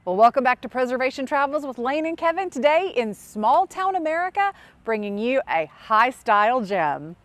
Well, welcome back to Preservation Travels with Lane and Kevin. Today in small town America, bringing you a high style gem.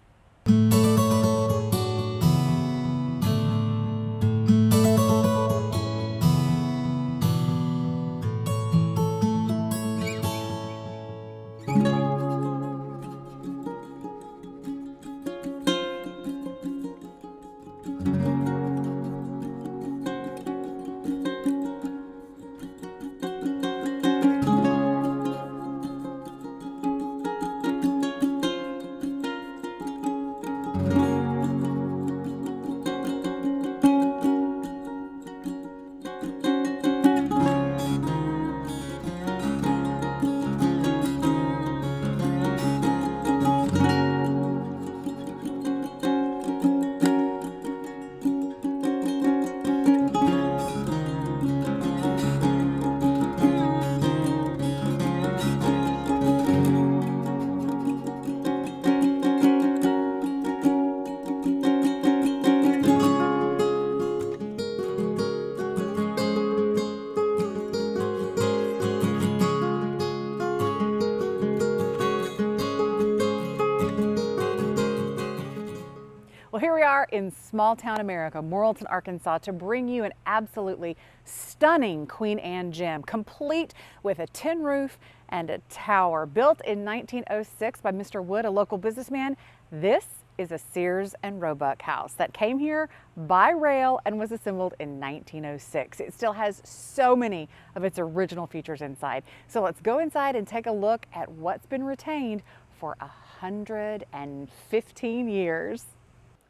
Well, here we are in small town America, Morrilton, Arkansas, to bring you an absolutely stunning Queen Anne gem, complete with a tin roof and a tower. Built in 1906 by Mr. Wood, a local businessman. This is a Sears and Roebuck house that came here by rail and was assembled in 1906. It still has so many of its original features inside. So let's go inside and take a look at what's been retained for 115 years.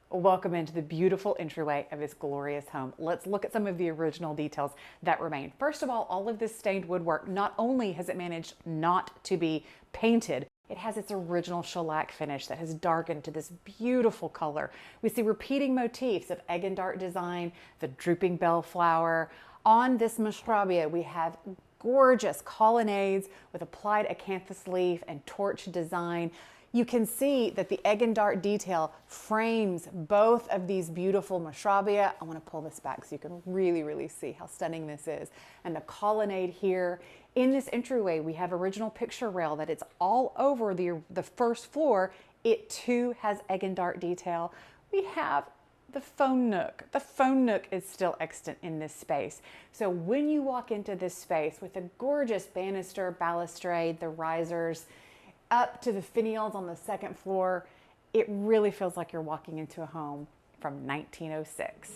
Welcome into the beautiful entryway of this glorious home. Let's look at some of the original details that remain. First of all of this stained woodwork, not only has it managed not to be painted, it has its original shellac finish that has darkened to this beautiful color. We see repeating motifs of egg and dart design, the drooping bellflower. On this mashrabia, we have gorgeous colonnades with applied acanthus leaf and torch design. You can see that the egg and dart detail frames both of these beautiful mashrabia. I want to pull this back so you can really see how stunning this is. And the colonnade here. In this entryway, we have original picture rail that it's all over the first floor. It too has egg and dart detail. We have the phone nook. The phone nook is still extant in this space. So when you walk into this space with a gorgeous banister, balustrade, the risers, up to the finials on the second floor, it really feels like you're walking into a home from 1906.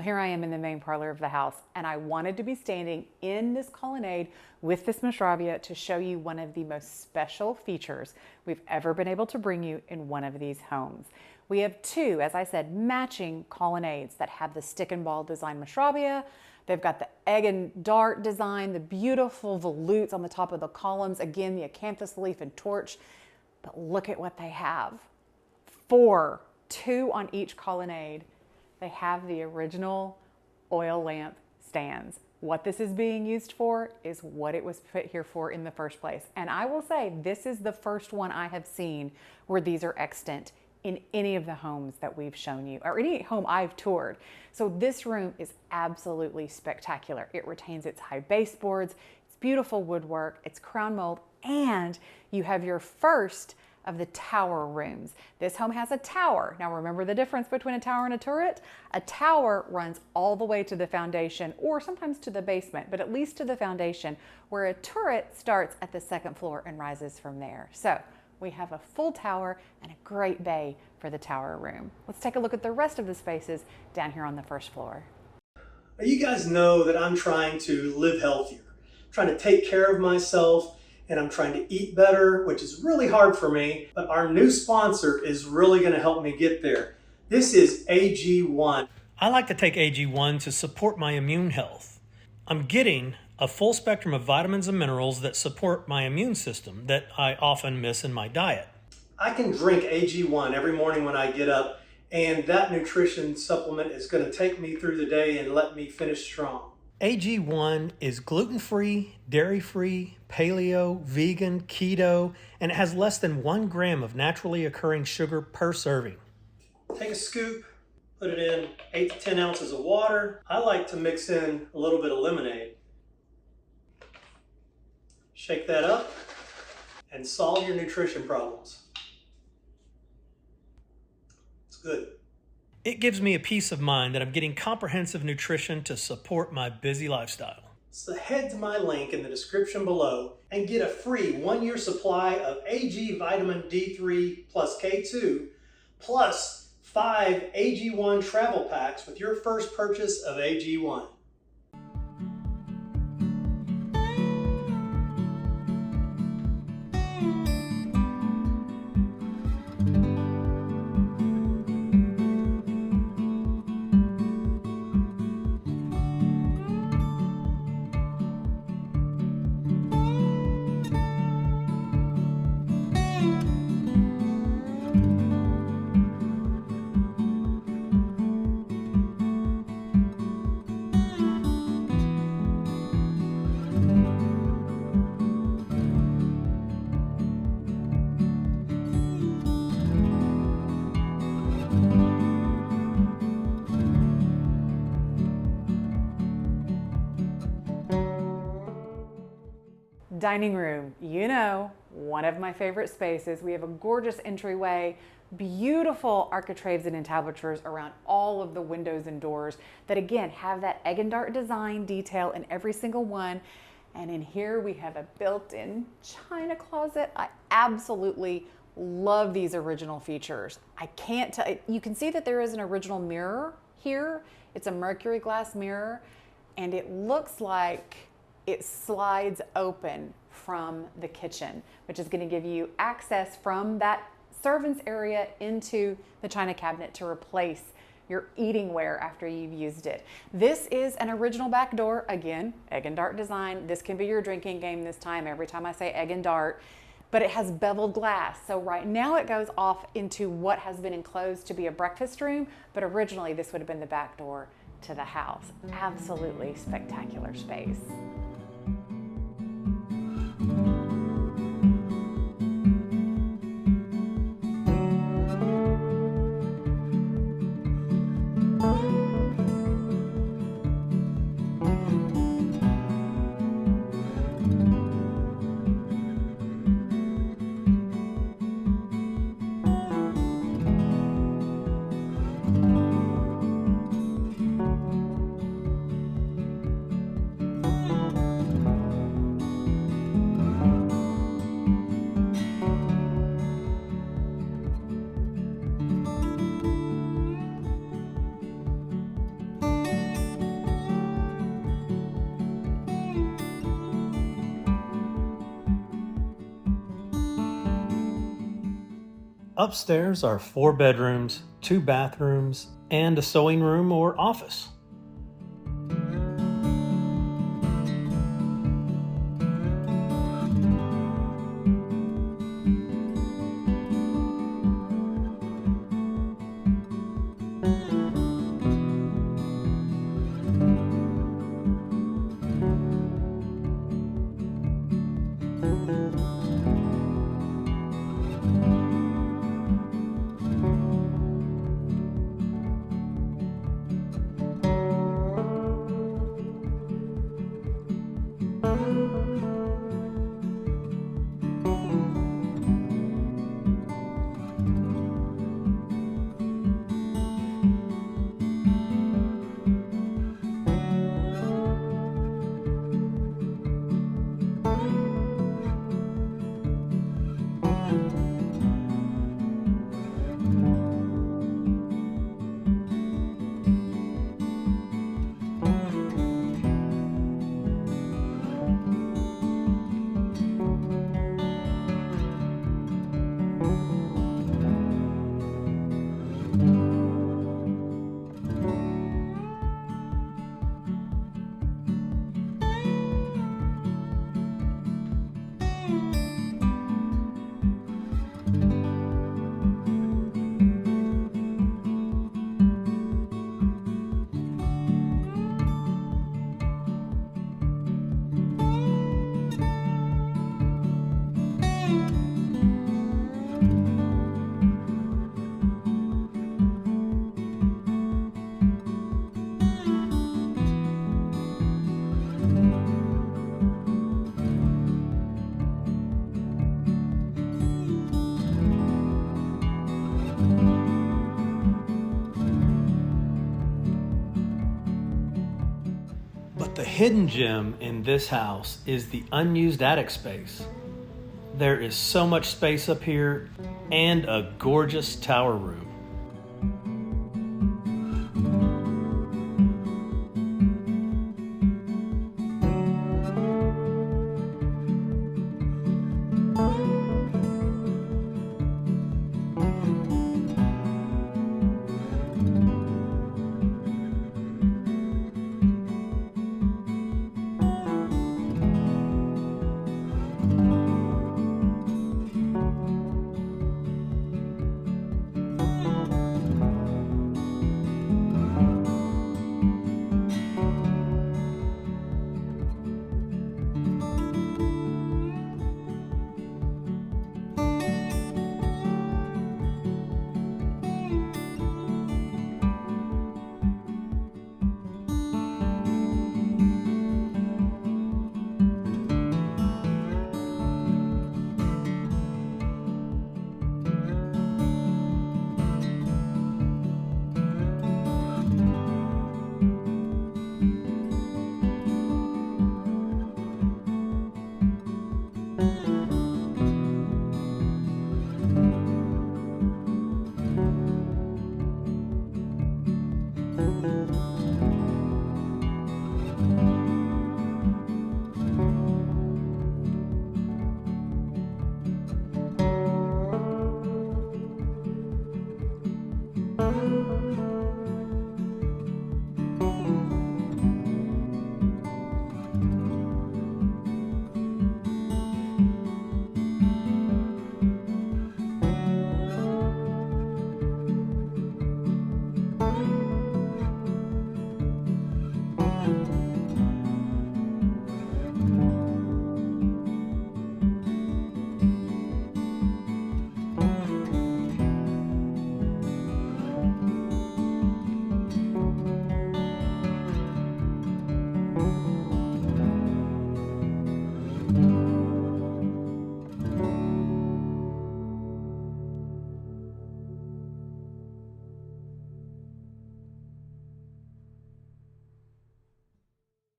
Here I am in the main parlor of the house, and I wanted to be standing in this colonnade with this mashrabia to show you one of the most special features we've ever been able to bring you in one of these homes. We have two, as I said, matching colonnades that have the stick and ball design mashrabia. They've got the egg and dart design, the beautiful volutes on the top of the columns, again, the acanthus leaf and torch. But look at what they have. Two on each colonnade. They have the original oil lamp stands. What this is being used for is what it was put here for in the first place. And I will say, this is the first one I have seen where these are extant in any of the homes that we've shown you, or any home I've toured. So this room is absolutely spectacular. It retains its high baseboards, it's beautiful woodwork, it's crown mold, and you have your first of the tower rooms. This home has a tower. Now remember the difference between a tower and a turret? A tower runs all the way to the foundation, or sometimes to the basement, but at least to the foundation, where a turret starts at the second floor and rises from there. So we have a full tower and a great bay for the tower room. Let's take a look at the rest of the spaces down here on the first floor. You guys know that I'm trying to live healthier, trying to take care of myself and I'm trying to eat better, which is really hard for me, but our new sponsor is really going to help me get there. This is AG1. I like to take AG1 to support my immune health. I'm getting a full spectrum of vitamins and minerals that support my immune system that I often miss in my diet. I can drink AG1 every morning when I get up, and that nutrition supplement is going to take me through the day and let me finish strong. AG1 is gluten-free, dairy-free, paleo, vegan, keto, and it has less than 1 gram of naturally occurring sugar per serving. Take a scoop, put it in 8 to 10 ounces of water. I like to mix in a little bit of lemonade. Shake that up and solve your nutrition problems. It's good. It gives me a peace of mind that I'm getting comprehensive nutrition to support my busy lifestyle. So head to my link in the description below and get a free 1-year supply of AG vitamin D3 plus K2 plus 5 AG1 travel packs with your first purchase of AG1. Dining room, you know, one of my favorite spaces. We have a gorgeous entryway, beautiful architraves and entablatures around all of the windows and doors that again have that egg and dart design detail in every single one. And in here we have a built-in china closet. I absolutely love these original features. I can't tell, you can see that there is an original mirror here. It's a mercury glass mirror, and it looks like it slides open from the kitchen, which is going to give you access from that servants area into the china cabinet to replace your eatingware after you've used it. This is an original back door, again, egg and dart design. This can be your drinking game this time, every time I say egg and dart, but it has beveled glass. So right now it goes off into what has been enclosed to be a breakfast room, but originally this would have been the back door to the house. Absolutely spectacular space. Upstairs are 4 bedrooms, 2 bathrooms, and a sewing room or office. hidden gem in this house is the unused attic space. There is so much space up here and a gorgeous tower room.